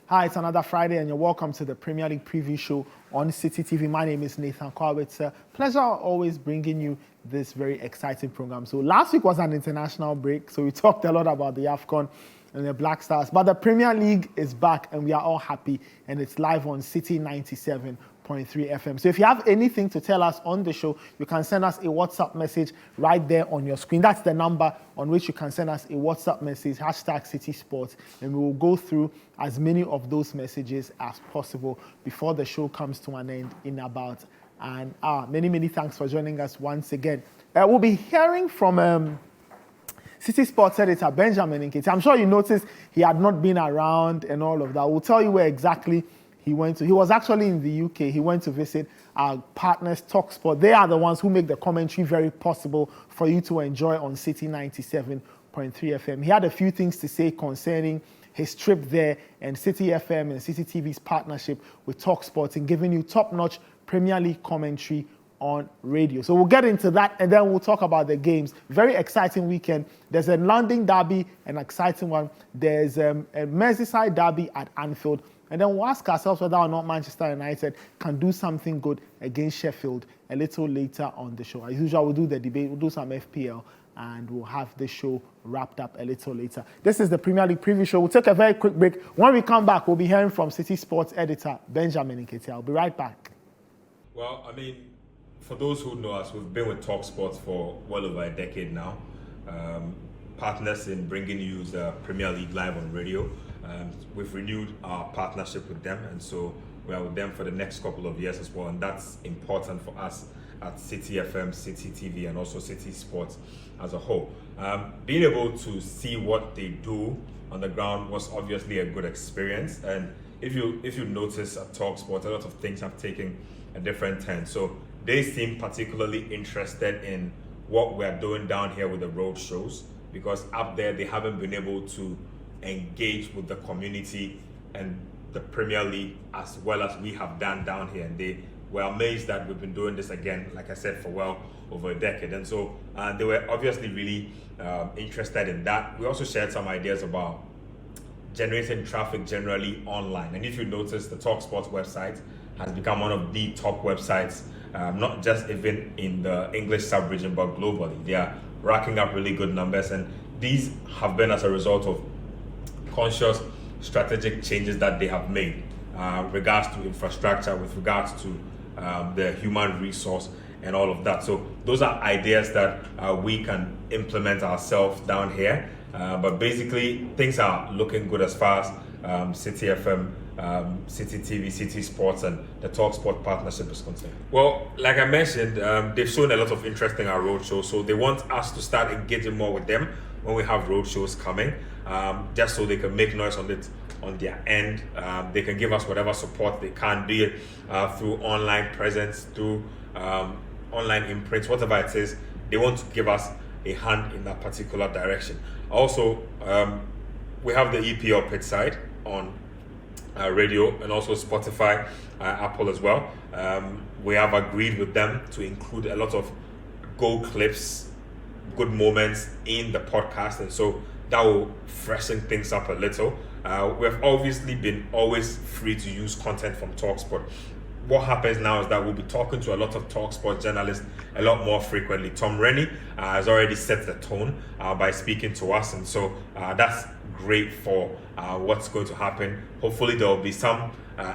Hi, it's another Friday and you're welcome to the Premier League preview show on Citi TV. My name is Nathan Kwao. It's a pleasure always bringing you this very exciting program. So last week was an international break, so we talked a lot about the AFCON and the Black Stars. But the Premier League is back and we are all happy, and it's live on Citi 97.3 FM. So if you have anything to tell us on the show, you can send us a WhatsApp message right there on your screen. That's the number on which you can send us a WhatsApp message, #CitiSports, and we will go through as many of those messages as possible before the show comes to an end in about an hour. Many thanks for joining us once again. We'll be hearing from Citi Sports editor Benjamin Nketiah. I'm sure you noticed he had not been around and all of that. We'll tell you where exactly he went to. He was actually in the UK. He went to visit our partners, TalkSport. They are the ones who make the commentary very possible for you to enjoy on Citi 97.3 FM. He had a few things to say concerning his trip there and Citi FM and Citi TV's partnership with TalkSport in giving you top-notch Premier League commentary on radio. So we'll get into that and then we'll talk about the games. Very exciting weekend. There's a London derby, an exciting one. There's a Merseyside derby at Anfield. And then we'll ask ourselves whether or not Manchester United can do something good against Sheffield a little later on the show. As usual, we'll do the debate, we'll do some FPL, and we'll have the show wrapped up a little later. This is the Premier League preview show. We'll take a very quick break. When we come back, we'll be hearing from Citi Sports editor Benjamin Nketiah. I'll be right back. Well, for those who know us, we've been with TalkSport for well over a decade now. Partners in bringing you the Premier League live on radio. We've renewed our partnership with them, and so we are with them for the next couple of years as well, and that's important for us at Citi FM, Citi TV, and also Citi Sports as a whole. Being able to see what they do on the ground was obviously a good experience, and if you notice at TalkSport, a lot of things have taken a different turn. So they seem particularly interested in what we're doing down here with the road shows, because up there they haven't been able to engage with the community and the Premier League as well as we have done down here, and they were amazed that we've been doing this again, like I said, for well over a decade. And so they were obviously really interested in that. We also shared some ideas about generating traffic generally online, and if you notice, the TalkSport website has become one of the top websites, not just even in the English sub-region but globally. They are racking up really good numbers, and these have been as a result of conscious strategic changes that they have made regards to infrastructure, with regards to the human resource and all of that. So those are ideas that we can implement ourselves down here. But basically, things are looking good as far as Citi FM, Citi TV, Citi Sports, and the TalkSport partnership is concerned. Well, like I mentioned, they've shown a lot of interest in our roadshow, so they want us to start engaging more with them when we have roadshows coming, just so they can make noise on it on their end. They can give us whatever support they can, be it through online presence, through online imprints, whatever it is. They want to give us a hand in that particular direction. Also, we have the EPL pitch side on radio and also Spotify, Apple as well. We have agreed with them to include a lot of goal clips, good moments in the podcast, and so that will freshen things up a little. We've obviously been always free to use content from TalkSport. What happens now is that we'll be talking to a lot of TalkSport journalists a lot more frequently. Tom Rennie has already set the tone by speaking to us, and so that's great for what's going to happen. Hopefully there will be some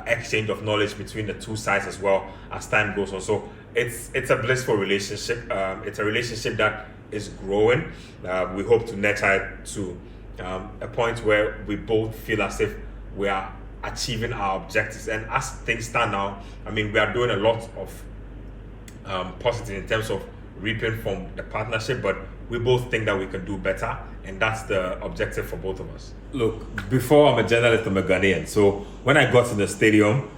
exchange of knowledge between the two sides as well as time goes on. So it's a blissful relationship. It's a relationship that is growing. We hope to nurture it to a point where we both feel as if we are achieving our objectives. And as things stand now, we are doing a lot of positive in terms of reaping from the partnership, but we both think that we can do better, and that's the objective for both of us. Look, before I'm a journalist, I'm a Ghanaian. So when I got to the stadium,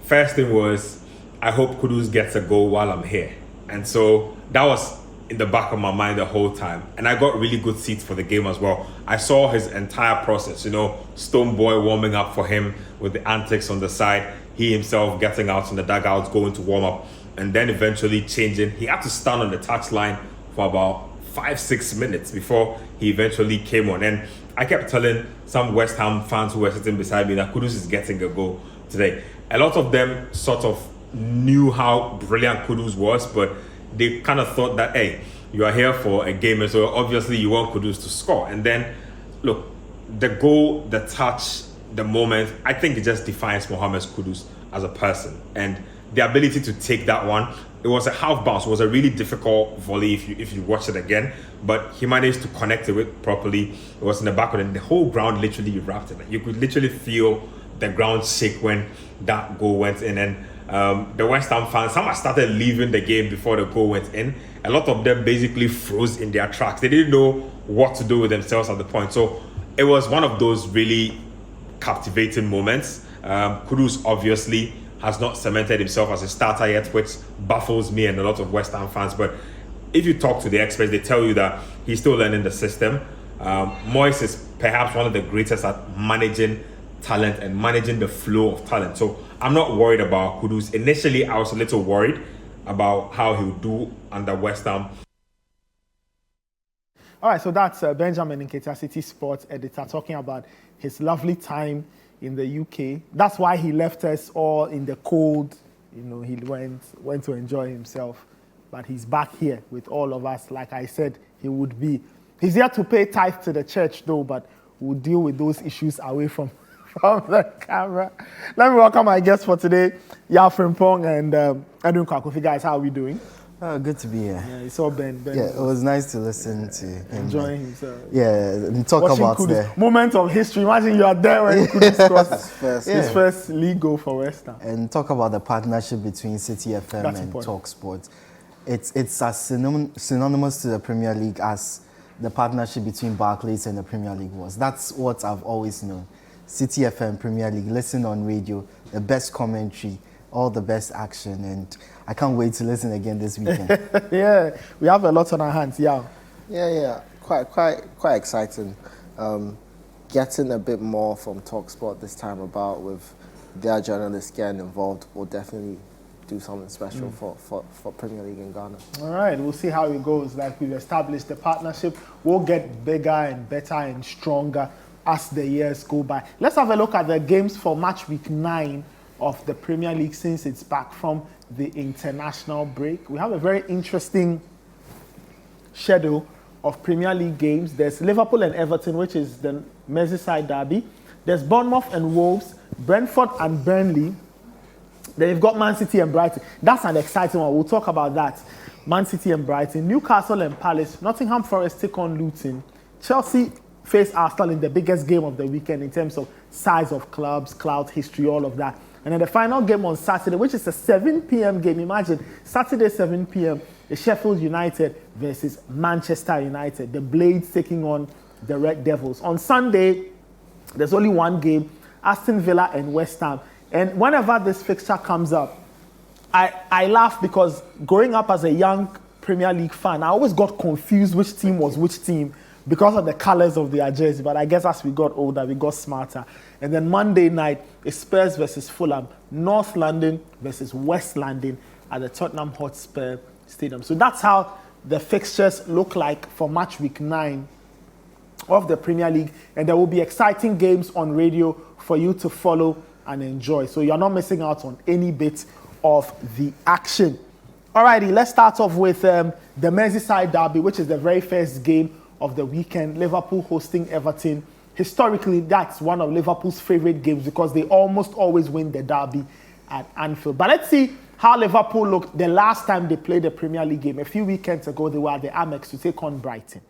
first thing was, I hope Kudus gets a goal while I'm here. And so that was in the back of my mind the whole time. And I got really good seats for the game as well. I saw his entire process, Stone Boy warming up for him with the antics on the side, he himself getting out in the dugouts, going to warm up, and then eventually changing. He had to stand on the touchline for about 5-6 minutes before he eventually came on. And I kept telling some West Ham fans who were sitting beside me that Kudus is getting a goal today. A lot of them sort of knew how brilliant Kudus was, but they kind of thought that, hey, you are here for a game, and so obviously you want Kudus to score. And then, look, the goal, the touch, the moment, I think it just defines Mohamed Kudus as a person. And the ability to take that one, it was a half bounce, it was a really difficult volley if you watch it again, but he managed to connect it with properly. It was in the back, and the whole ground literally erupted. You could literally feel the ground shake when that goal went in. And the West Ham fans, some had started leaving the game before the goal went in. A lot of them basically froze in their tracks. They didn't know what to do with themselves at the point. So it was one of those really captivating moments. Kudus obviously has not cemented himself as a starter yet, which baffles me and a lot of West Ham fans. But if you talk to the experts, they tell you that he's still learning the system. Moyes is perhaps one of the greatest at managing talent and managing the flow of talent. So I'm not worried about Kudus. Initially, I was a little worried about how he would do under West Ham. All right, so that's Benjamin Nketiah, Citi Sports editor, talking about his lovely time in the UK. That's why he left us all in the cold. You know, he went to enjoy himself. But he's back here with all of us. Like I said, he would be. He's here to pay tithe to the church, though, but we'll deal with those issues away from the camera. Let me welcome my guests for today, Yao Frimpong and Edwin Kwakofi. Guys, how are we doing? Good to be here. Yeah, it's all Ben. Yeah, it was nice to listen to him. Enjoying himself. Yeah, and talk about the moment of history. Imagine you are there when Kudus scores his first league goal for West Ham. And talk about the partnership between Citi FM and TalkSport. It's as synonymous to the Premier League as the partnership between Barclays and the Premier League was. That's what I've always known. Citi FM, Premier League, listen on radio, the best commentary, all the best action, and I can't wait to listen again this weekend. Yeah, we have a lot on our hands, yeah. Yeah, quite exciting. Getting a bit more from TalkSport this time about with their journalists getting involved will definitely do something special for Premier League in Ghana. All right, we'll see how it goes. Like we've established the partnership, will get bigger and better and stronger as the years go by. Let's have a look at the games for match week 9 of the Premier League since it's back from the international break. We have a very interesting schedule of Premier League games. There's Liverpool and Everton, which is the Merseyside derby. There's Bournemouth and Wolves, Brentford and Burnley. Then you've got Man City and Brighton. That's an exciting one. We'll talk about that. Man City and Brighton. Newcastle and Palace. Nottingham Forest take on Luton. Chelsea face Arsenal in the biggest game of the weekend in terms of size of clubs, clout, history, all of that. And then the final game on Saturday, which is a 7 p.m. game. Imagine, Saturday, 7 p.m., is Sheffield United versus Manchester United. The Blades taking on the Red Devils. On Sunday, there's only one game, Aston Villa and West Ham. And whenever this fixture comes up, I laugh because growing up as a young Premier League fan, I always got confused which team was which team because of the colors of their jersey. But I guess as we got older, we got smarter. And then Monday night is Spurs versus Fulham, North London versus West London at the Tottenham Hotspur Stadium. So that's how the fixtures look like for match week 9 of the Premier League. And there will be exciting games on radio for you to follow and enjoy. So you're not missing out on any bit of the action. Alrighty, let's start off with the Merseyside derby, which is the very first game of the weekend. Liverpool hosting Everton. Historically, that's one of Liverpool's favorite games because they almost always win the derby at Anfield. But let's see how Liverpool looked the last time they played the Premier League game. A few weekends ago, they were at the Amex to take on Brighton.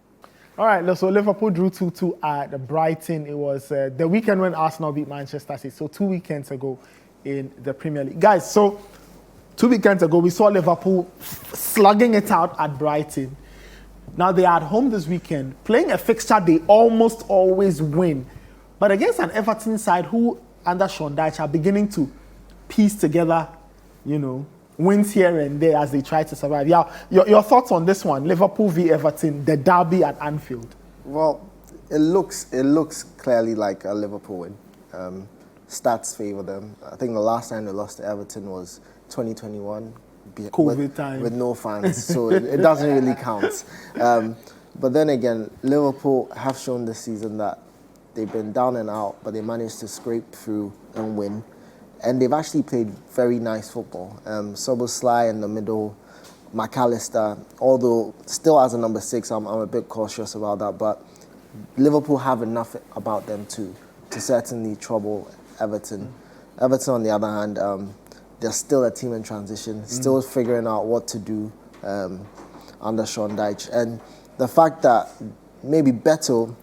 All right, so Liverpool drew 2-2 at Brighton. It was the weekend when Arsenal beat Manchester City, so 2 weekends ago in the Premier League. Guys, so 2 weekends ago, we saw Liverpool slugging it out at Brighton. Now they are at home this weekend, playing a fixture they almost always win. But against an Everton side who, under Sean Dyche, are beginning to piece together, wins here and there as they try to survive. Yeah, your thoughts on this one, Liverpool v Everton, the derby at Anfield? Well, it looks clearly like a Liverpool win. Stats favour them. I think the last time they lost to Everton was 2021. COVID time. With no fans, so it doesn't really count. But then again, Liverpool have shown this season that They've been down and out, but they managed to scrape through and win. And they've actually played very nice football. Szoboszlai in the middle, McAllister, although still as a number 6, I'm a bit cautious about that, but Liverpool have enough about them to certainly trouble Everton. Everton, on the other hand, they're still a team in transition, still figuring out what to do under Sean Dyche. And the fact that maybe Beto,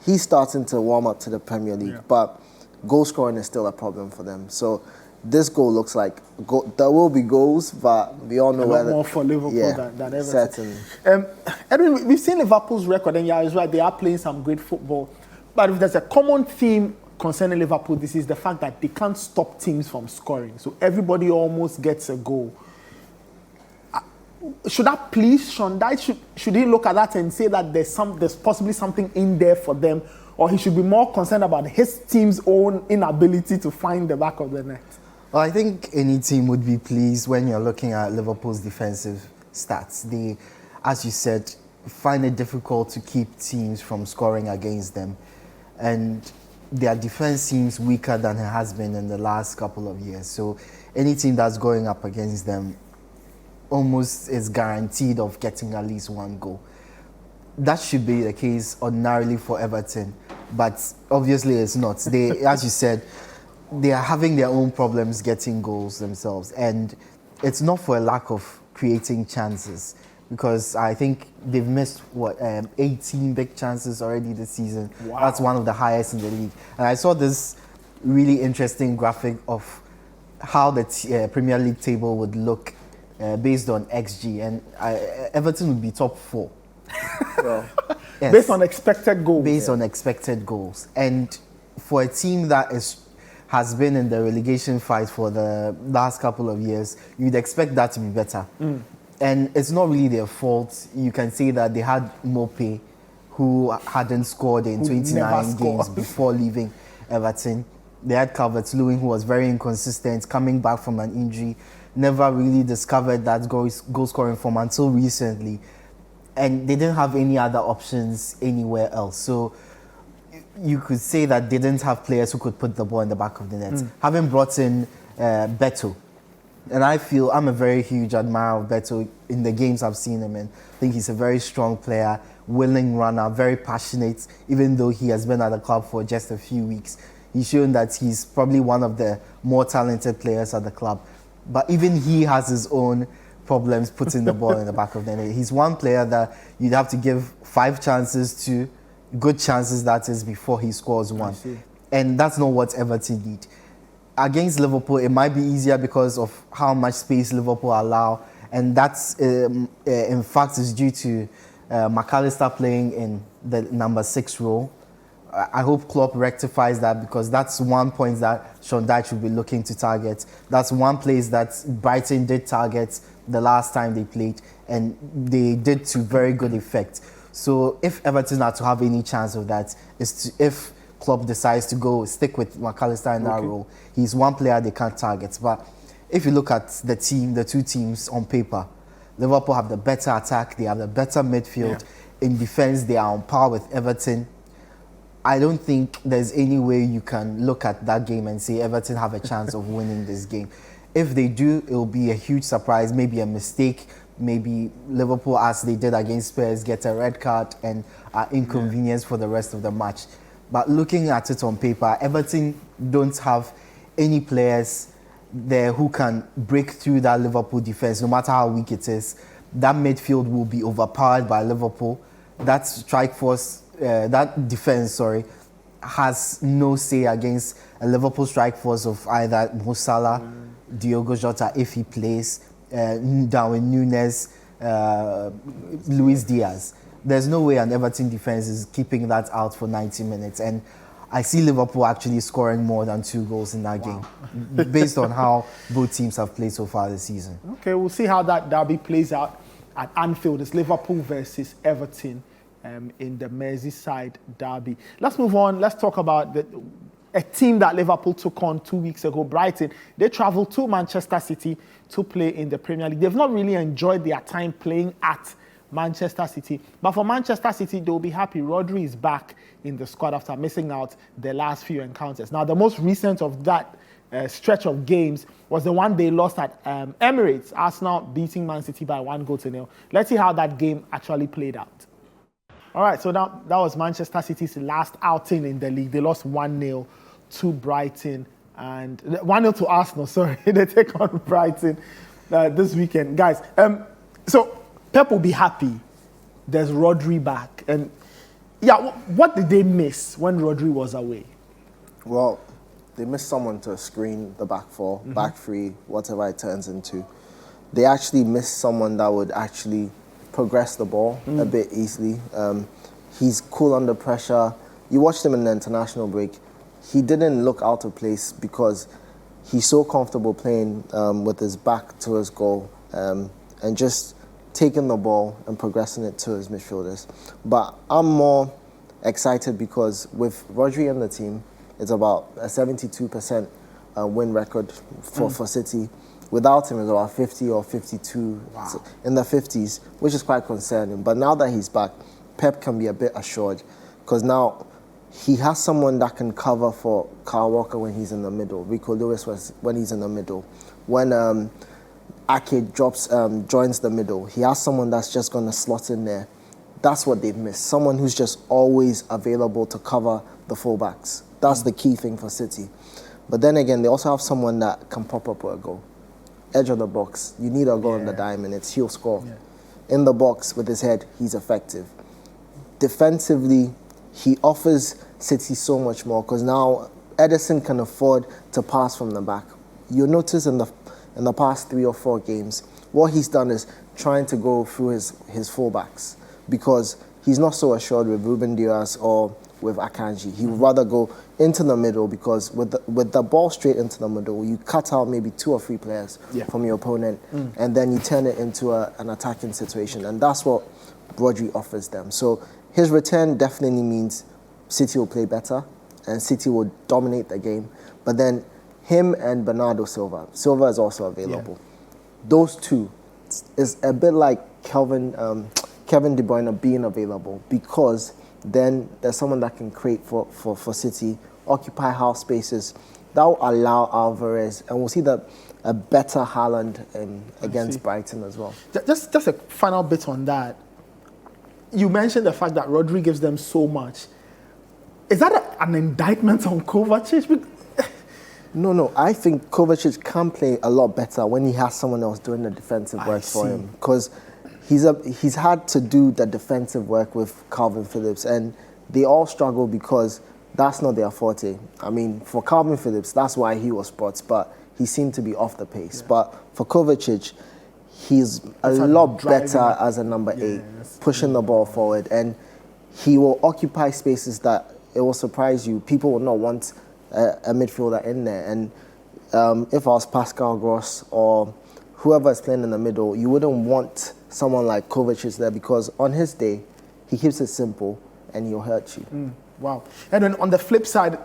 he's starting to warm up to the Premier League, but goal scoring is still a problem for them. So this goal looks like there will be goals, but we all know whether more for Liverpool than Everton. Certainly. Edwin, we've seen Liverpool's record, and yeah, it's right, they are playing some great football. But if there's a common theme concerning Liverpool, this is the fact that they can't stop teams from scoring. So everybody almost gets a goal. Should that please Sean Dyche? Should he look at that and say that there's possibly something in there for them, or he should be more concerned about his team's own inability to find the back of the net? Well, I think any team would be pleased when you're looking at Liverpool's defensive stats. They, as you said, find it difficult to keep teams from scoring against them. And their defense seems weaker than it has been in the last couple of years. So any team that's going up against them almost is guaranteed of getting at least one goal. That should be the case ordinarily for Everton, but obviously it's not. They, as you said, they are having their own problems getting goals themselves, and it's not for a lack of creating chances, because I think they've missed 18 big chances already this season. Wow. That's one of the highest in the league. And I saw this really interesting graphic of how the Premier League table would look based on XG, and Everton would be top 4. Well, Yes. Based on expected goals. Based on expected goals. And for a team that has been in the relegation fight for the last couple of years, you'd expect that to be better. And it's not really their fault. You can say that they had Mope, who hadn't scored in 29 games before leaving Everton. They had Calvert-Lewin, who was very inconsistent, coming back from an injury, never really discovered that goal scoring form until recently. And they didn't have any other options anywhere else. So you could say that they didn't have players who could put the ball in the back of the net. Having brought in Beto, and I'm a very huge admirer of Beto in the games I've seen him in. I think he's a very strong player, willing runner, very passionate, even though he has been at the club for just a few weeks. He's shown that he's probably one of the more talented players at the club. But even he has his own problems putting the ball in the back of the net. He's one player that you'd have to give 5 chances to, good chances that is, before he scores one. And that's not what Everton need. Against Liverpool, it might be easier because of how much space Liverpool allow, and that's in fact is due to McAllister playing in the number 6 role. I hope Klopp rectifies that, because that's one point that Sean Dyche will be looking to target. That's one place that Brighton did target the last time they played, and they did to very good effect. So if Everton are to have any chance of that, if Klopp decides to stick with McAllister in that role. He's one player they can't target. But if you look at the two teams on paper, Liverpool have the better attack, they have the better midfield. In defense, they are on par with Everton. I don't think there's any way you can look at that game and say Everton have a chance of winning this game. If they do, it will be a huge surprise, maybe a mistake. Maybe Liverpool, as they did against Spurs, get a red card and are inconvenienced for the rest of the match. But looking at it on paper, Everton don't have any players there who can break through that Liverpool defense, no matter how weak it is. That midfield will be overpowered by Liverpool. That defense, has no say against a Liverpool strike force of either Mo Salah, Diogo Jota if he plays, Darwin Núñez, Luis Diaz. There's no way an Everton defense is keeping that out for 90 minutes. And I see Liverpool actually scoring more than 2 goals in that game, based on how both teams have played so far this season. Okay, we'll see how that derby plays out at Anfield. It's Liverpool versus Everton in the Merseyside derby. Let's move on. Let's talk about a team that Liverpool took on 2 weeks ago, Brighton. They travelled to Manchester City to play in the Premier League. They've not really enjoyed their time playing at Manchester City. But for Manchester City, they'll be happy. Rodri is back in the squad after missing out the last few encounters. Now, the most recent of that stretch of games was the one they lost at Emirates, Arsenal beating Man City by 1-0. Let's see how that game actually played out. All right, so that was Manchester City's last outing in the league. They lost 1-0 to Brighton and 1-0 to Arsenal, sorry. They take on Brighton this weekend. Guys, so Pep will be happy. There's Rodri back. And yeah, what did they miss when Rodri was away? Well, they missed someone to screen the back four, back three, whatever it turns into. They actually missed someone that would actually progress the ball a bit easily. He's cool under pressure. You watched him in the international break. He didn't look out of place because he's so comfortable playing with his back to his goal and just taking the ball and progressing it to his midfielders. But I'm more excited because with Rodri in the team, it's about a 72% win record for City. Without him, it's about 50 or 52 in the 50s, which is quite concerning. But now that he's back, Pep can be a bit assured because now he has someone that can cover for Kyle Walker when he's in the middle, Rico Lewis when he's in the middle. When Ake joins the middle, he has someone that's just going to slot in there. That's what they've missed. Someone who's just always available to cover the fullbacks. That's the key thing for City. But then again, they also have someone that can pop up with a goal. Edge of the box. You need a goal in the diamond. He'll score. Yeah. In the box with his head, he's effective. Defensively, he offers City so much more because now Ederson can afford to pass from the back. You'll notice in the past 3 or 4 games, what he's done is trying to go through his fullbacks because he's not so assured with Ruben Dias or with Akanji. He would rather go into the middle because with the ball straight into the middle, you cut out maybe 2 or 3 players from your opponent and then you turn it into an attacking situation. And that's what Rodri offers them. So his return definitely means City will play better and City will dominate the game. But then him and Bernardo Silva is also available. Yeah. Those two is a bit like Kevin De Bruyne being available because then there's someone that can create for City, occupy half spaces. That will allow Alvarez, and we'll see a better Haaland against Brighton as well. Just a final bit on that. You mentioned the fact that Rodri gives them so much. Is that an indictment on Kovacic? No. I think Kovacic can play a lot better when he has someone else doing the defensive work for him. Because he's had to do the defensive work with Calvin Phillips, and they all struggle because that's not their forte. I mean, for Calvin Phillips, that's why he was brought, but he seemed to be off the pace. Yeah. But for Kovacic, he's a lot better as a number 8, pushing the ball forward, and he will occupy spaces that it will surprise you. People will not want a midfielder in there. And if I was Pascal Gross or whoever is playing in the middle, you wouldn't want someone like Kovacic there because on his day, he keeps it simple and he'll hurt you. Wow. And then on the flip side,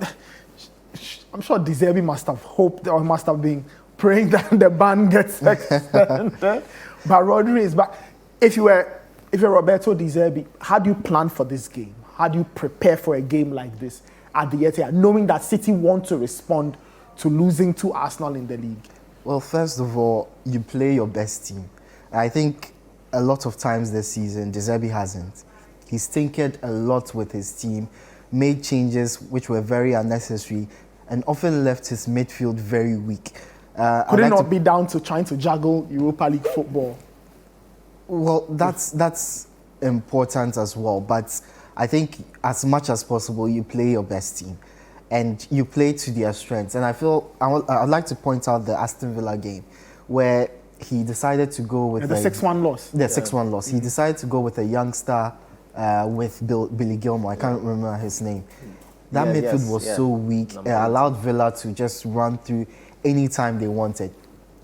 I'm sure De Zerbi must have hoped or must have been praying that the ban gets extended. But Rodri is back. If you're Roberto De Zerbi, how do you plan for this game? How do you prepare for a game like this at the Etihad, knowing that City want to respond to losing to Arsenal in the league? Well, first of all, you play your best team. I think a lot of times this season, De Zerbi hasn't. He's tinkered a lot with his team, made changes which were very unnecessary, and often left his midfield very weak. Could it not be down to trying to juggle Europa League football? Well, that's important as well, but I think as much as possible, you play your best team and you play to their strengths. And I'd like to point out the Aston Villa game where he decided to go with the 6-1 loss. The 6-1 loss. He decided to go with a youngster with Billy Gilmore. I can't remember his name. That midfield was so weak. It allowed Villa to just run through any time they wanted.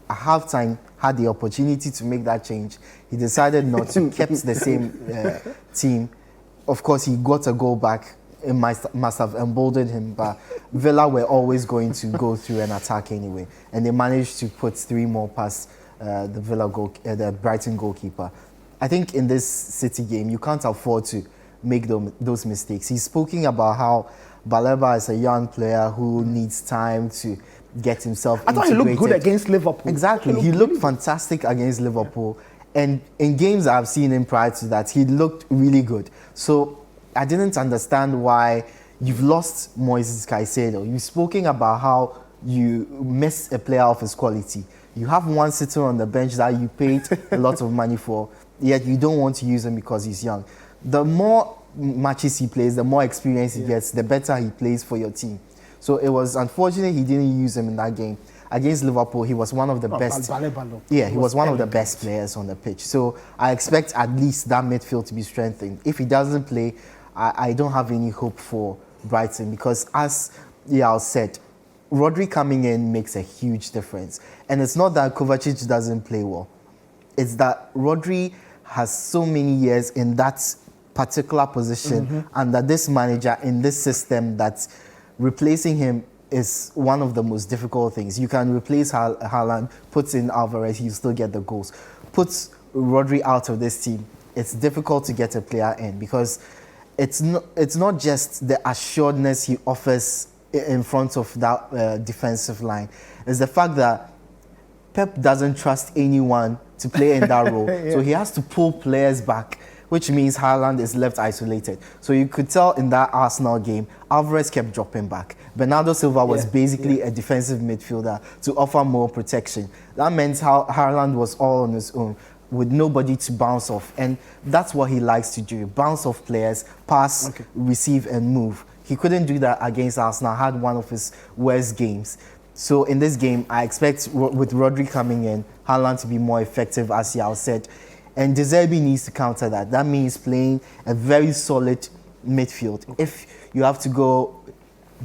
At halftime, had the opportunity to make that change. He decided not to, kept the same team. Of course, he got a goal back. It must have emboldened him, but Villa were always going to go through an attack anyway. And they managed to put 3 more past the Brighton goalkeeper. I think in this City game, you can't afford to make those mistakes. He's speaking about how Baleba is a young player who needs time to get himself I thought he looked good against Liverpool. Exactly. He looked fantastic against Liverpool. Yeah. And in games I've seen him prior to that, he looked really good. So I didn't understand why you've lost Moises Caicedo. You've spoken about how you miss a player of his quality. You have one sitting on the bench that you paid a lot of money for, yet you don't want to use him because he's young. The more matches he plays, the more experience he gets, the better he plays for your team. So it was unfortunate he didn't use him in that game. Against Liverpool, he was one of the best. Yeah, he was one of the best players on the pitch. So I expect at least that midfield to be strengthened. If he doesn't play, I don't have any hope for Brighton because, as Yao said, Rodri coming in makes a huge difference. And it's not that Kovacic doesn't play well. It's that Rodri has so many years in that particular position under this manager in this system that replacing him is one of the most difficult things. You can replace Haaland, put in Alvarez, you still get the goals. Put Rodri out of this team, it's difficult to get a player in because it's not just the assuredness he offers in front of that defensive line. It's the fact that Pep doesn't trust anyone to play in that role. So he has to pull players back, which means Haaland is left isolated. So you could tell in that Arsenal game, Alvarez kept dropping back. Bernardo Silva was basically a defensive midfielder to offer more protection. That meant Haaland was all on his own with nobody to bounce off. And that's what he likes to do, bounce off players, pass, receive and move. He couldn't do that against Arsenal, had one of his worst games. So in this game, I expect with Rodri coming in, Haaland to be more effective, as Yao said. And De Zerbi needs to counter that. That means playing a very solid midfield. If you have to go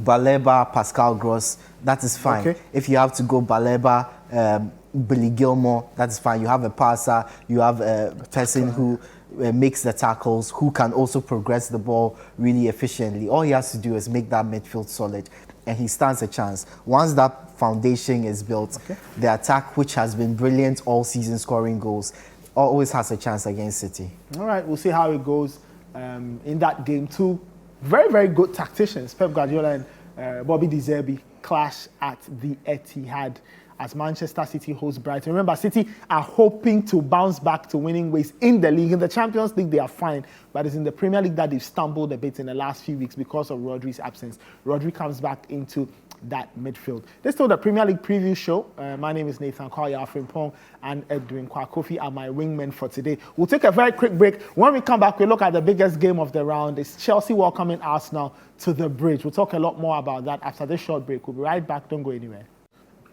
Baleba, Pascal Gross, that is fine. If you have to go Baleba, Billy Gilmore, that's fine. You have a passer, you have a person who makes the tackles, who can also progress the ball really efficiently. All he has to do is make that midfield solid, and he stands a chance. Once that foundation is built, the attack, which has been brilliant all season, scoring goals, always has a chance against City. All right, we'll see how it goes in that game. Two very, very good tacticians, Pep Guardiola and Bobby De Zerbi, clash at the Etihad as Manchester City hosts Brighton. Remember, City are hoping to bounce back to winning ways in the league. In the Champions League, they are fine, but it's in the Premier League that they've stumbled a bit in the last few weeks because of Rodri's absence. Rodri comes back into that midfield. This is still the Premier League preview show. My name is Nathan Kwaya Frimpong and Edwin Kwakofi are my wingmen for today. We'll take a very quick break. When we come back, we'll look at the biggest game of the round. It's Chelsea welcoming Arsenal to the bridge. We'll talk a lot more about that after this short break. We'll be right back. Don't go anywhere.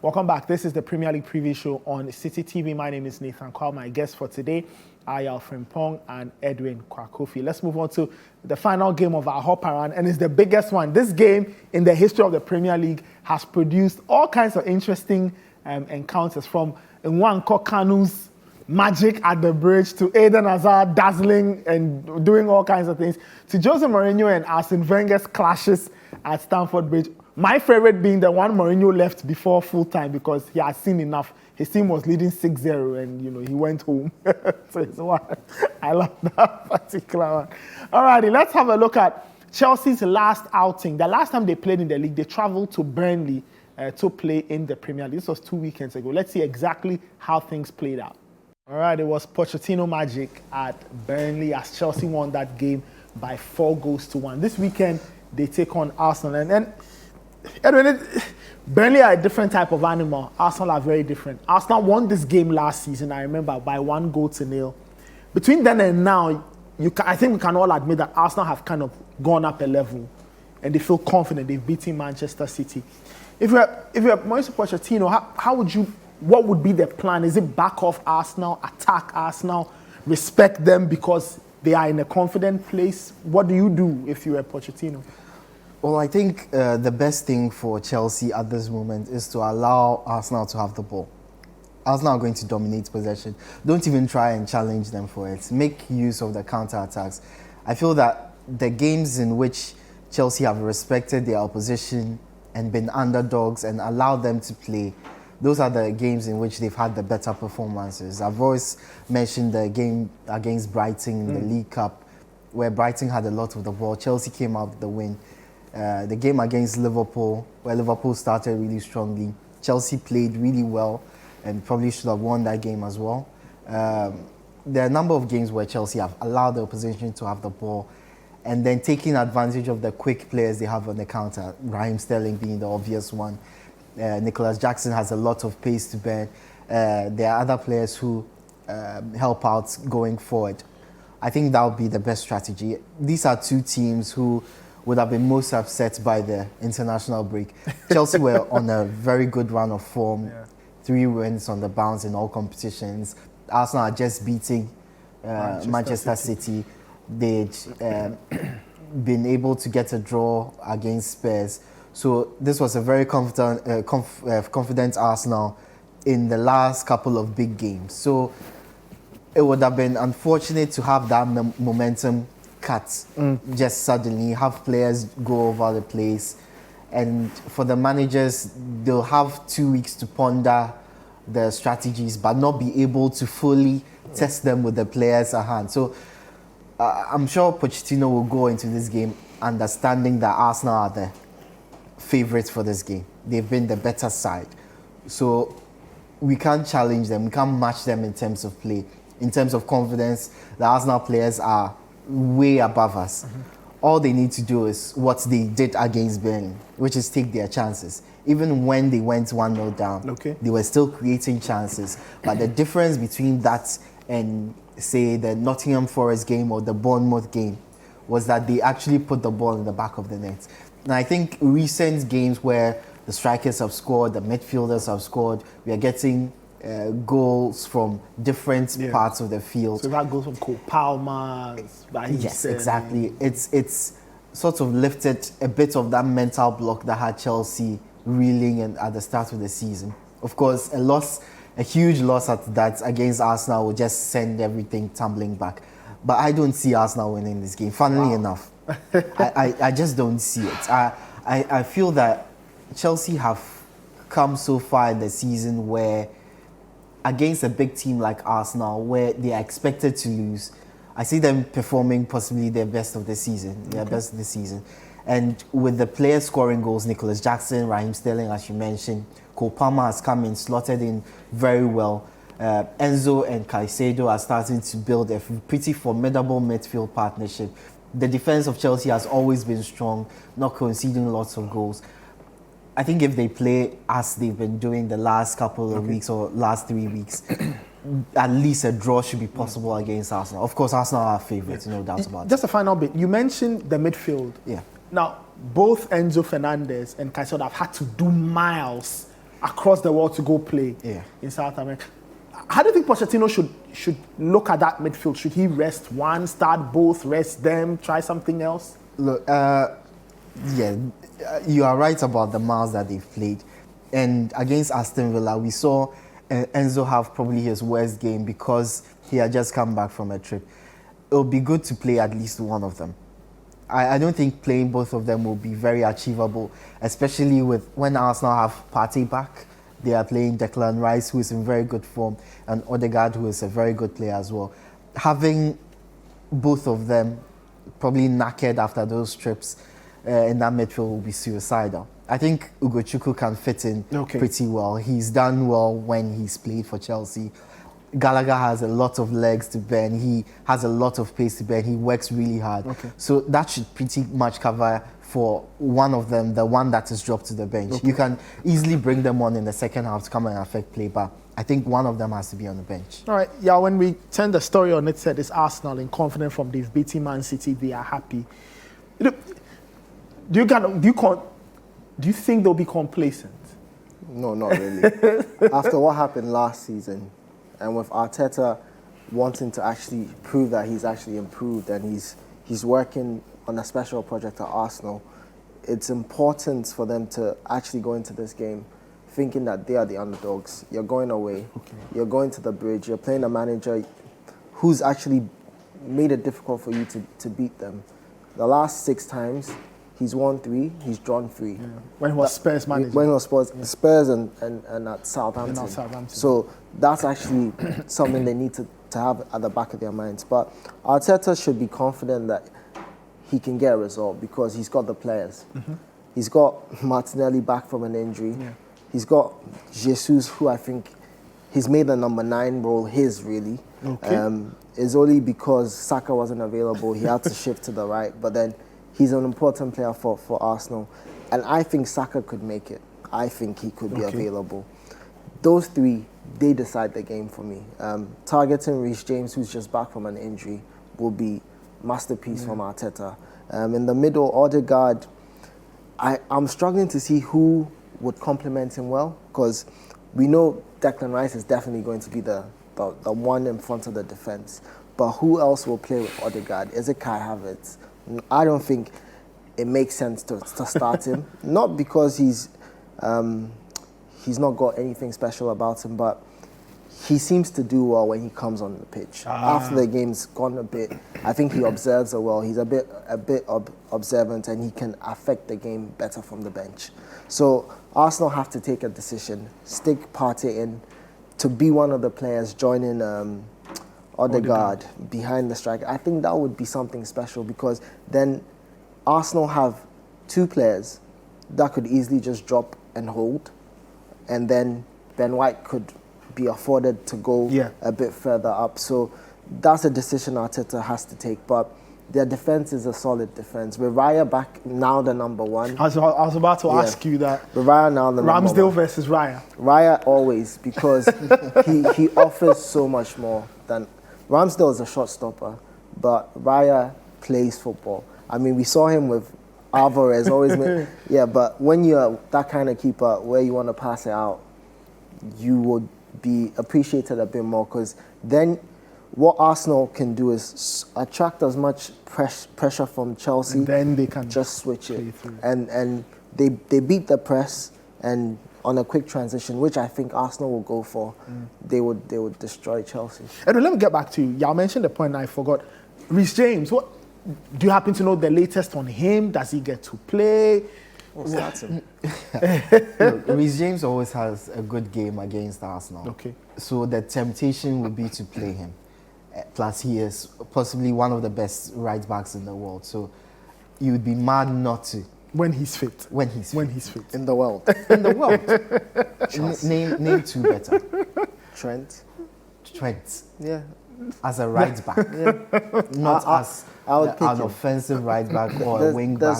Welcome back. This is the Premier League preview show on Citi TV. My name is Nathan Kwal. My guests for today are Frimpong and Edwin Kwakofi. Let's move on to the final game of our hop around, and it's the biggest one. This game in the history of the Premier League has produced all kinds of interesting encounters, from Nwankwo Kanu's magic at the bridge to Eden Hazard dazzling and doing all kinds of things, to Jose Mourinho and Arsene Wenger's clashes at Stamford Bridge. My favorite being the one Mourinho left before full time because he had seen enough. His team was leading 6-0 and, he went home. So it's one. I love that particular one. All righty, let's have a look at Chelsea's last outing. The last time they played in the league, they traveled to Burnley to play in the Premier League. This was 2 weekends ago. Let's see exactly how things played out. All right, it was Pochettino magic at Burnley as Chelsea won that game by 4-1. This weekend, they take on Arsenal. And Edwin, Burnley are a different type of animal. Arsenal are very different. Arsenal won this game last season, I remember, by 1-0. Between then and now, I think we can all admit that Arsenal have kind of gone up a level and they feel confident they've beaten Manchester City. If you're Mauricio Pochettino, what would be the plan? Is it back off Arsenal, attack Arsenal, respect them because they are in a confident place? What do you do if you're Pochettino? Well, I think the best thing for Chelsea at this moment is to allow Arsenal to have the ball. Arsenal are going to dominate possession. Don't even try and challenge them for it. Make use of the counter-attacks. I feel that the games in which Chelsea have respected their opposition and been underdogs and allowed them to play, those are the games in which they've had the better performances. I've always mentioned the game against Brighton in the League Cup, where Brighton had a lot of the ball. Chelsea came out with the win. The game against Liverpool, where Liverpool started really strongly. Chelsea played really well and probably should have won that game as well. There are a number of games where Chelsea have allowed the opposition to have the ball and then taking advantage of the quick players they have on the counter, Raheem Sterling being the obvious one. Nicholas Jackson has a lot of pace to bear. There are other players who help out going forward. I think that would be the best strategy. These are two teams who would have been most upset by the international break. Chelsea were on a very good run of form, 3 wins on the bounce in all competitions. Arsenal are just beating Manchester City. They'd been able to get a draw against Spurs. So this was a very confident Arsenal in the last couple of big games. So it would have been unfortunate to have that momentum cut just suddenly, have players go over the place. And for the managers, they'll have 2 weeks to ponder the strategies, but not be able to fully test them with the players at hand. So I'm sure Pochettino will go into this game understanding that Arsenal are the favourites for this game. They've been the better side. So we can't challenge them, we can't match them in terms of play. In terms of confidence, the Arsenal players are way above us. All they need to do is what they did against Burnley, which is take their chances. Even when they went 1-0 down, they were still creating chances. But the difference between that and, say, the Nottingham Forest game or the Bournemouth game was that they actually put the ball in the back of the net. And I think recent games where the strikers have scored, the midfielders have scored, we are getting goals from different parts of the field. So that goes from Cole Palmer. Yes, exactly. It's sort of lifted a bit of that mental block that had Chelsea reeling at the start of the season. Of course, a huge loss at that against Arsenal will just send everything tumbling back. But I don't see Arsenal winning this game, funnily enough. I just don't see it. I feel that Chelsea have come so far in the season where against a big team like Arsenal, where they are expected to lose, I see them performing possibly their best of the season, best of the season. And with the players scoring goals, Nicholas Jackson, Raheem Sterling, as you mentioned, Cole Palmer has come in, slotted in very well. Enzo and Caicedo are starting to build a pretty formidable midfield partnership. The defense of Chelsea has always been strong, not conceding lots of goals. I think if they play as they've been doing the last couple of weeks or last 3 weeks, at least a draw should be possible against Arsenal. Of course, Arsenal are favourites, no doubt about it. Just a final bit. You mentioned the midfield. Yeah. Now, both Enzo Fernandez and Caicedo have had to do miles across the world to go play in South America. How do you think Pochettino should look at that midfield? Should he rest one, start both, rest them, try something else? Look, you are right about the miles that they've played. And against Aston Villa, we saw Enzo have probably his worst game because he had just come back from a trip. It would be good to play at least one of them. I don't think playing both of them will be very achievable, especially with when Arsenal have Partey back. They are playing Declan Rice, who is in very good form, and Odegaard, who is a very good player as well. Having both of them probably knackered after those trips in that midfield will be suicidal. I think Ugochukwu can fit in pretty well. He's done well when he's played for Chelsea. Gallagher has a lot of legs to bend. He has a lot of pace to bend. He works really hard. So that should pretty much cover for one of them, the one that is dropped to the bench. You can easily bring them on in the second half to come and affect play, but I think one of them has to be on the bench. All right, yeah, when we turn the story on, it said it's Arsenal in confident from they've beaten Man City, they are happy. Do you think they'll be complacent? No, not really. After what happened last season, and with Arteta wanting to actually prove that he's actually improved and he's working on a special project at Arsenal, it's important for them to actually go into this game thinking that they are the underdogs. You're going away, you're going to the bridge, you're playing a manager who's actually made it difficult for you to beat them. The last 6 times, He's won 3. He's drawn 3. Yeah. When he was Spurs manager. When he was Spurs and at Southampton. So that's actually something they need to have at the back of their minds. But Arteta should be confident that he can get a result because he's got the players. Mm-hmm. He's got Martinelli back from an injury. Yeah. He's got Jesus, who I think he's made the number 9 role his, really. Okay. It's only because Saka wasn't available, he had to shift to the right. But then he's an important player for Arsenal. And I think Saka could make it. I think he could be available. Those 3, they decide the game for me. Targeting Reece James, who's just back from an injury, will be masterpiece from Arteta. In the middle, Odegaard, I'm struggling to see who would complement him well, because we know Declan Rice is definitely going to be the one in front of the defense. But who else will play with Odegaard? Is it Kai Havertz? I don't think it makes sense to start him. Not because he's not got anything special about him, but he seems to do well when he comes on the pitch. After the game's gone a bit, I think he observes well. He's a bit observant, and he can affect the game better from the bench. So Arsenal have to take a decision, stick Partey in to be one of the players, joining Odegaard behind the striker. I think that would be something special, because then Arsenal have 2 players that could easily just drop and hold, and then Ben White could be afforded to go a bit further up. So that's a decision Arteta has to take. But their defense is a solid defense. With Raya back, now the number 1. I was about to ask you that. With Raya now the Ramsdale number 1. versus Raya. Raya always, because he offers so much more than... Ramsdale is a shot stopper, but Raya plays football. I mean, we saw him with Alvarez always. But when you're that kind of keeper where you want to pass it out, you would be appreciated a bit more, because then what Arsenal can do is attract as much pressure from Chelsea, and then they can just switch it, and they beat the press, and on a quick transition, which I think Arsenal will go for, they would destroy Chelsea. And let me get back to you. Y'all mentioned the point I forgot. Reece James, what do you happen to know the latest on him? Does he get to play? Look, Reece James always has a good game against Arsenal. Okay. So the temptation would be to play him. Plus, he is possibly one of the best right backs in the world. So you would be mad not to. When he's fit. When he's fit. In the world. In the world. Name 2 better. Trent. Yeah. As a right back. Not as an offensive right back or a wing back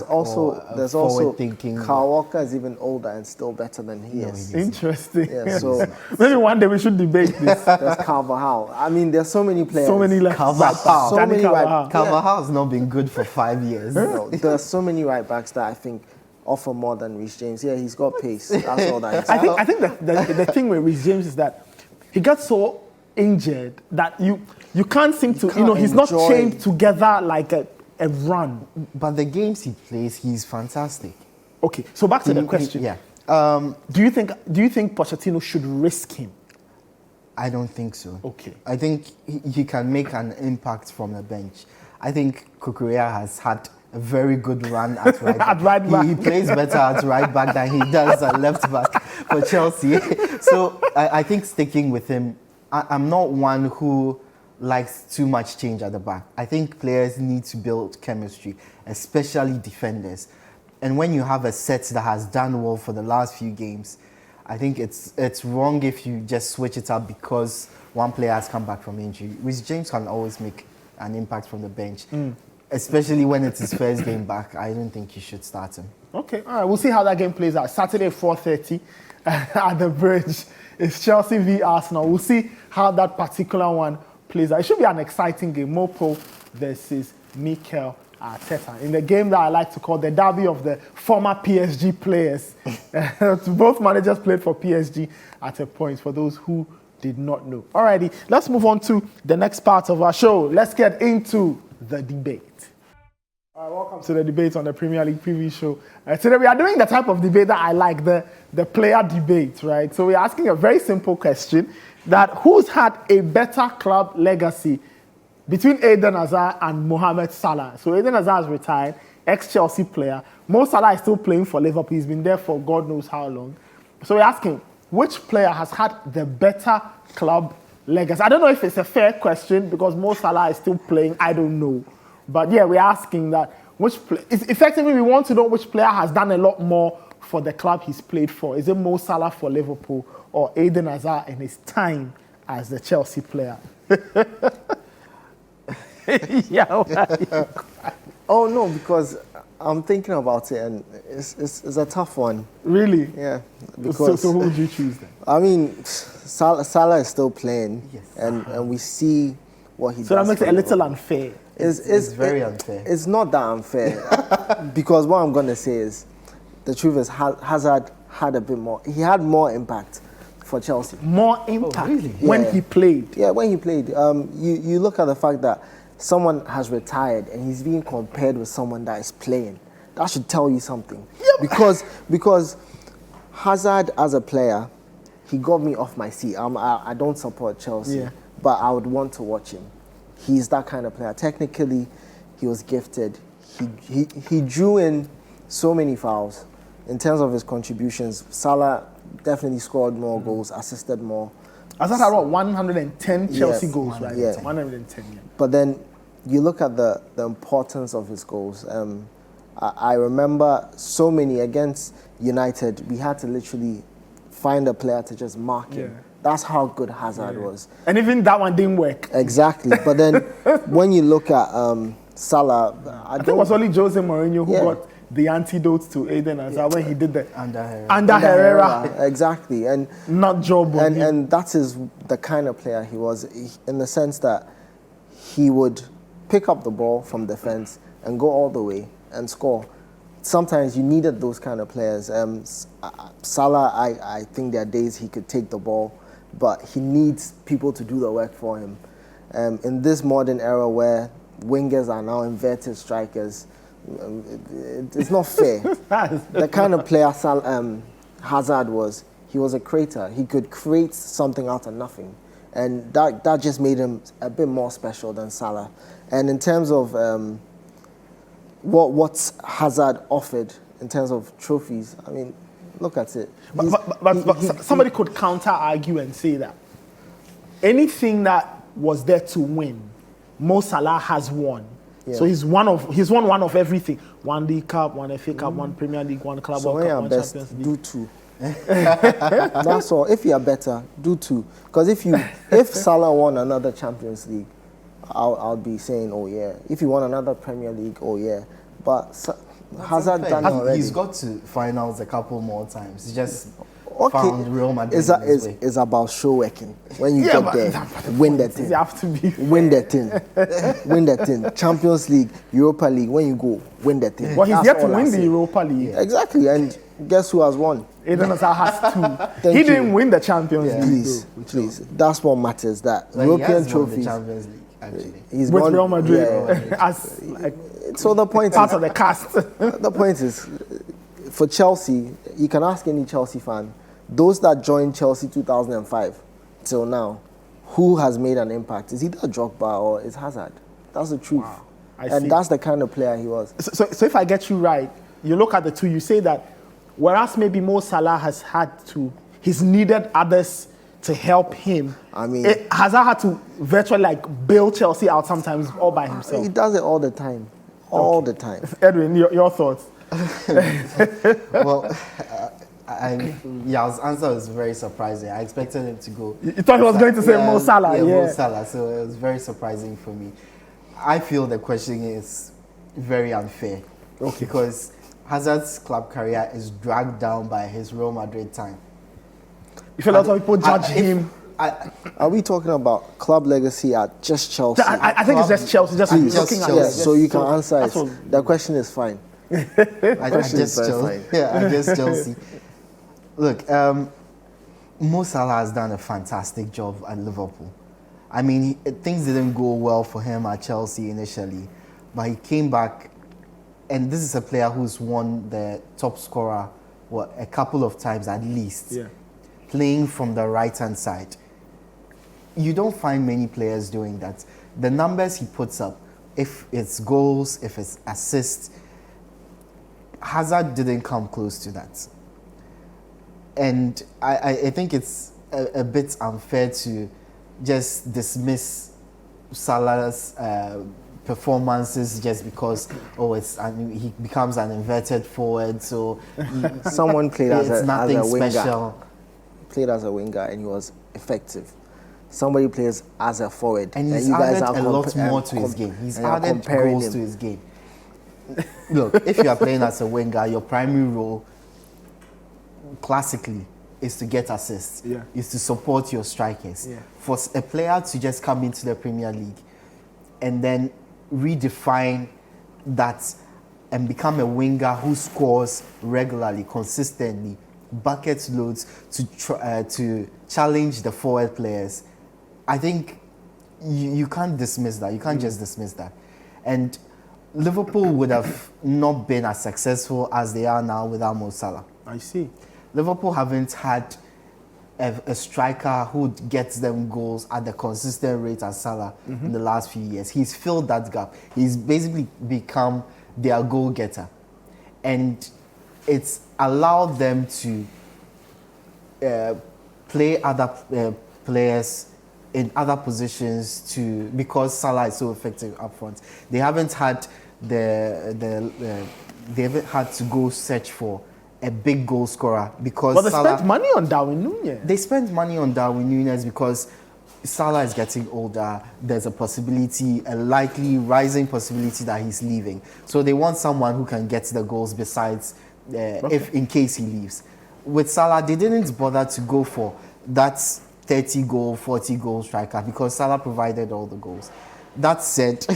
there's also thinking. Kyle Walker is even older and still better than he is. Interesting. Yeah, so maybe one day we should debate this. There's Carvajal. I mean, there's so many players. So many left. Carvajal has not been good for 5 years. No, there's so many right backs that I think offer more than Reece James. Yeah, he's got pace. That's all that is. I think the thing with Reece James is that he got so injured that you can't seem to, he's not chained together like a run. But the games he plays, he's fantastic. Okay, so back to the question. Do you think Pochettino should risk him? I don't think so. Okay. I think he can make an impact from the bench. I think Kukurea has had a very good run at right back. At right back. He plays better at right back than he does at left back for Chelsea. So I think sticking with him, I'm not one who likes too much change at the back. I think players need to build chemistry, especially defenders. And when you have a set that has done well for the last few games, I think it's wrong if you just switch it up because one player has come back from injury. Reece James can always make an impact from the bench, especially when it's his first game back. I don't think you should start him. Okay, all right. We'll see how that game plays out. Saturday, 4:30 at the Bridge. It's Chelsea v Arsenal. We'll see how that particular one plays out. It should be an exciting game. Mopo versus Mikel Arteta. In the game that I like to call the derby of the former PSG players. Both managers played for PSG at a point, for those who did not know. Alrighty, let's move on to the next part of our show. Let's get into the debate. All right, welcome to the debate on the Premier League preview show. Today we are doing the type of debate that I like, the player debate, right? So we're asking a very simple question, that who's had a better club legacy between Eden Hazard and Mohamed Salah? So Eden Hazard is retired, ex-Chelsea player. Mo Salah is still playing for Liverpool. He's been there for God knows how long. So we're asking, which player has had the better club legacy? I don't know if it's a fair question because Mo Salah is still playing. I don't know. But yeah, we're asking that. Effectively, we want to know which player has done a lot more for the club he's played for. Is it Mo Salah for Liverpool or Eden Hazard in his time as the Chelsea player? Yeah. Oh no, because I'm thinking about it, and it's a tough one. Really? Yeah. Because so who would you choose then? I mean, Salah is still playing, yes. and we see what he does. So that makes it a little unfair. It's very unfair. It's not that unfair because what I'm gonna say is, the truth is Hazard had a bit more. He had more impact for Chelsea. More impact really? when he played. Yeah, when he played. You look at the fact that someone has retired and he's being compared with someone that is playing. That should tell you something. Yeah. Because Hazard as a player, he got me off my seat. I don't support Chelsea, but I would want to watch him. He's that kind of player. Technically, he was gifted. He drew in so many fouls. In terms of his contributions, Salah definitely scored more goals, assisted more. Hazard had what, 110 Chelsea goals, right? Yeah. 110, yeah. But then you look at the importance of his goals. I remember so many against United, we had to literally find a player to just mark him. That's how good Hazard was. And even that one didn't work. Exactly. But then when you look at Salah, I think it was only Jose Mourinho who got the antidote to Eden Hazard when he did the under Herrera. Exactly. And not Joe Bonny. And that is the kind of player he was, in the sense that he would pick up the ball from defense and go all the way and score. Sometimes you needed those kind of players. Salah, I think there are days he could take the ball, but he needs people to do the work for him. In this modern era where wingers are now inverted strikers, it's not fair. The kind of player Hazard was, he was a creator. He could create something out of nothing. And that just made him a bit more special than Salah. And in terms of what Hazard offered in terms of trophies, I mean, look at it. But somebody could counter-argue and say that anything that was there to win, Mo Salah has won. Yeah. So he's won one of everything. One League Cup, one FA Cup, one Premier League, one Club World Cup, one Champions League. Do two. That's all. If you are better, do two. Because if Salah won another Champions League, I'll be saying, oh yeah. If he won another Premier League, oh yeah. But Hazard done already. He's got to finals a couple more times. He just found Real Madrid. It's about show working. When you get there, win that thing. You have to be win that thing. Win that thing. Champions League, Europa League. When you go, win that thing. Well, he's yet to win the Europa League. Exactly. And guess who has won? Eden Hazard has two. He didn't win the Champions League. Please. That's what matters. That European trophies. The Champions League, actually. He's with Real Madrid as so the point part of the cast. The point is, for Chelsea, you can ask any Chelsea fan, those that joined Chelsea 2005 till now, who has made an impact? Is either Drogba or is Hazard? That's the truth. Wow. And that's the kind of player he was. So if I get you right, you look at the two, you say that whereas maybe Mo Salah he's needed others to help him. I mean, Hazard had to virtually build Chelsea out sometimes all by himself. He does it all the time. All the time. Edwin, your thoughts? Well, Yao's answer was very surprising. I expected him to go. You thought he was going to say Mo Salah? Yeah, Mo Salah. So it was very surprising for me. I feel the question is very unfair. Okay. Because Hazard's club career is dragged down by his Real Madrid time. You feel a lot of people judge him. Are we talking about club legacy at just Chelsea? I think it's just Chelsea. Just looking at it. So you can answer it. The question is fine. I just Chelsea. Look, Mo Salah has done a fantastic job at Liverpool. I mean, things didn't go well for him at Chelsea initially, but he came back, and this is a player who's won the top scorer a couple of times at least, playing from the right-hand side. You don't find many players doing that. The numbers he puts up, if it's goals, if it's assists, Hazard didn't come close to that. And I think it's a bit unfair to just dismiss Salah's performances just because he becomes an inverted forward, so someone played as a winger. Special. Played as a winger and he was effective. Somebody plays as a forward, and he's you guys added a lot more to his game. He's added goals to his game. Look, if you are playing as a winger, your primary role, classically, is to get assists. Is to support your strikers. For a player to just come into the Premier League and then redefine that and become a winger who scores regularly, consistently, buckets loads to challenge the forward players, I think you can't dismiss that. You can't just dismiss that. And Liverpool would have not been as successful as they are now without Mo Salah. I see. Liverpool haven't had a striker who gets them goals at the consistent rate as Salah in the last few years. He's filled that gap. He's basically become their goal getter. And it's allowed them to play other players in other positions because Salah is so effective up front. They haven't had they haven't had to go search for a big goal scorer because But they spent money on Darwin Núñez. They spent money on Darwin Núñez because Salah is getting older. There's a likely rising possibility that he's leaving. So they want someone who can get the goals besides if in case he leaves. With Salah, they didn't bother to go for that 30-goal, 40-goal striker because Salah provided all the goals. That said,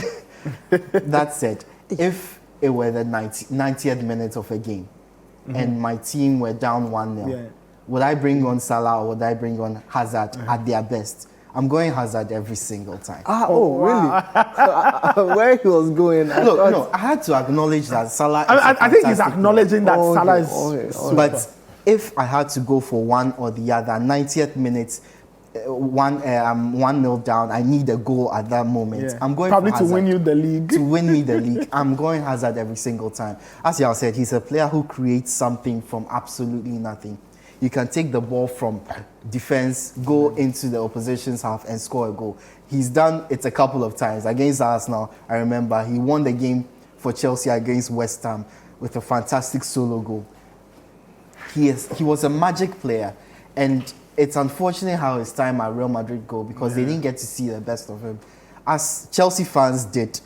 if it were the 90th minute of a game and my team were down 1-0, would I bring on Salah or would I bring on Hazard at their best? I'm going Hazard every single time. Really? Where he was going? I had to acknowledge that Salah. I think he's acknowledging that Salah is. But if I had to go for one or the other, 90th minute, I'm 1-0 down. I need a goal at that moment. I'm going probably for Hazard. To win you the league. To win me the league, I'm going Hazard every single time. As y'all said, he's a player who creates something from absolutely nothing. You can take the ball from defense, go into the opposition's half and score a goal. He's done it a couple of times. Against Arsenal, I remember he won the game for Chelsea against West Ham with a fantastic solo goal. He was a magic player, and it's unfortunate how his time at Real Madrid go because they didn't get to see the best of him, as Chelsea fans did.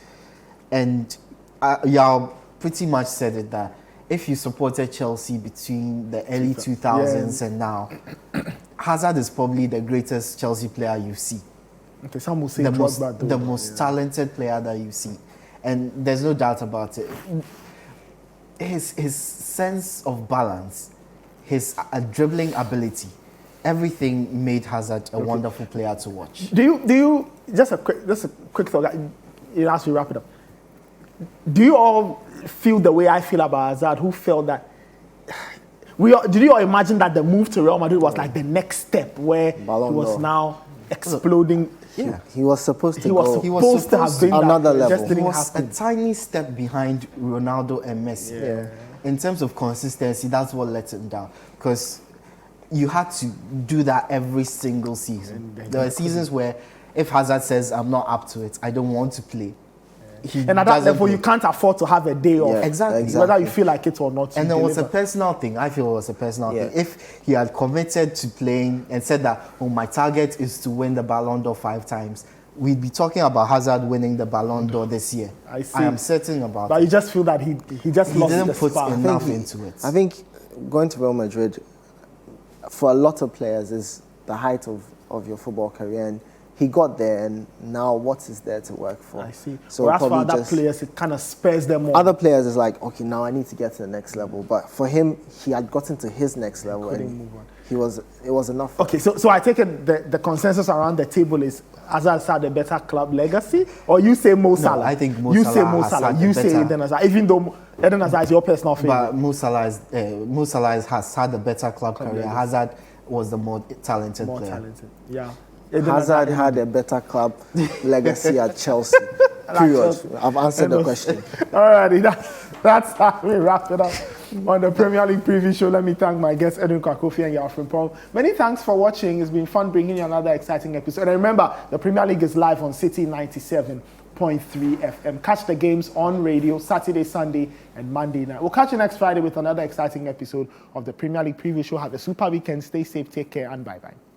And y'all pretty much said it that if you supported Chelsea between the early 2000s and now, Hazard is probably the greatest Chelsea player you see. Okay, some will say the most talented player that you see, and there's no doubt about it. His sense of balance, his dribbling ability, everything made Hazard a wonderful player to watch. Do you just a quick thought as we wrap it up? Do you all feel the way I feel about Hazard, who felt that did you all imagine that the move to Real Madrid was like the next step where he was now exploding? Yeah, he was supposed to He was supposed to have been another level. He was a tiny step behind Ronaldo and Messi. Yeah. In terms of consistency, that's what let him down because you had to do that every single season. There were seasons where if Hazard says, I'm not up to it, I don't want to play. And at that level, you can't afford to have a day off. Yeah, exactly. Whether you feel like it or not. And it was a personal thing. I feel it was a personal thing. If he had committed to playing and said that, my target is to win the Ballon d'Or 5 times, we'd be talking about Hazard winning the Ballon d'Or this year. I am certain about but it. But you just feel that he lost didn't the put spark. enough into it. I think going to Real Madrid, for a lot of players, is the height of your football career. And he got there, and now what is there to work for? I see. So as for other players, it kind of spares them more. Other players is like, okay, now I need to get to the next level. But for him, he had gotten to his next level, and move on. It was enough. Okay, so I take it the consensus around the table is Hazard had a better club legacy, or you say Mo Salah? No, I think Mo you Salah say Mo has Salah. had You a say better- Eden Hazard, even though Eden Hazard is your personal favorite. But Mo Salah has had a better club career. legacy. Hazard was the more talented More player. talented, yeah. Eden Hazard had a better club legacy at Chelsea. Period. I've answered the question. All righty, That's how we wrap it up on the Premier League preview show. Let me thank my guests, Edwin Kwakofi and Yao Frimpong. Many thanks for watching. It's been fun bringing you another exciting episode. And remember, the Premier League is live on Citi 97.3 FM. Catch the games on radio Saturday, Sunday, and Monday night. We'll catch you next Friday with another exciting episode of the Premier League preview show. Have a super weekend. Stay safe, take care, and bye-bye.